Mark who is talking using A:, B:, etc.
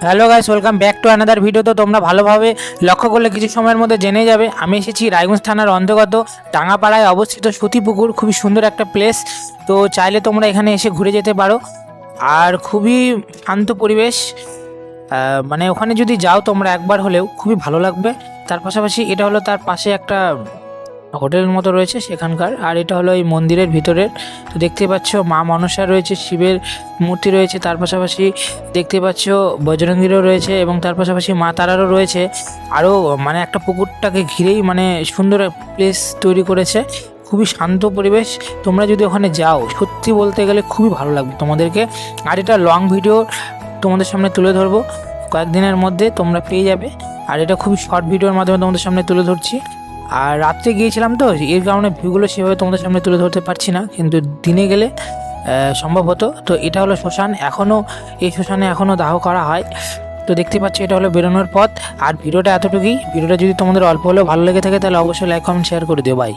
A: Hello guys, welcome back to another video. তো তোমরা ভালোভাবে লক্ষ্য করলে কিছু সময়ের মধ্যে জেনে যাবে আমি এসেছি রায়গঞ্জ থানার অন্তর্গত টাঙ্গাপাড়ায় অবস্থিত সতীপুকুর। খুবই সুন্দর একটা প্লেস। তো চাইলে তোমরা এখানে এসে ঘুরে যেতে পারো। আর খুবই শান্ত পরিবেশ। মানে ওখানে যদি যাও তোমরা একবার হলেও খুবই ভালো লাগবে। তার পাশাপাশি এটা হলো তার পাশে একটা হোটেলের মতো রয়েছে সেখানকার। আর এটা হলো এই মন্দিরের ভিতরের। তো দেখতে পাচ্ছ মা মনসা রয়েছে, শিবের মূর্তি রয়েছে, তার পাশাপাশি দেখতে পাচ্ছ বজরঙ্গীরও রয়েছে এবং তার পাশাপাশি মা তারারও রয়েছে। আরও মানে একটা পুকুরটাকে ঘিরেই মানে সুন্দর প্লেস তৈরি করেছে। খুবই শান্ত পরিবেশ। তোমরা যদি ওখানে যাও সত্যি বলতে গেলে খুবই ভালো লাগবে তোমাদেরকে। আর এটা লং ভিডিও তোমাদের সামনে তুলে ধরবো, কয়েকদিনের মধ্যে তোমরা পেয়ে যাবে। আর এটা খুবই শর্ট ভিডিওর মাধ্যমে তোমাদের সামনে তুলে ধরছি। আর রাত্রে গিয়েছিলাম তো এর কারণে ভিউগুলো সেভাবে তোমাদের সামনে তুলে ধরতে পারছি না, কিন্তু দিনে গেলে সম্ভব হতো। তো এটা হলো শ্মশান, এখনও এই শ্মশানে এখনও দাহ করা হয়। তো দেখতে পাচ্ছি এটা হলো বেরোনোর পথ। আর ভিডিওটা এতটুকুই। ভিডিওটা যদি তোমাদের অল্প হলেও ভালো লেগে থাকে তাহলে অবশ্যই লাইক কমেন্ট শেয়ার করে দিও। বাই।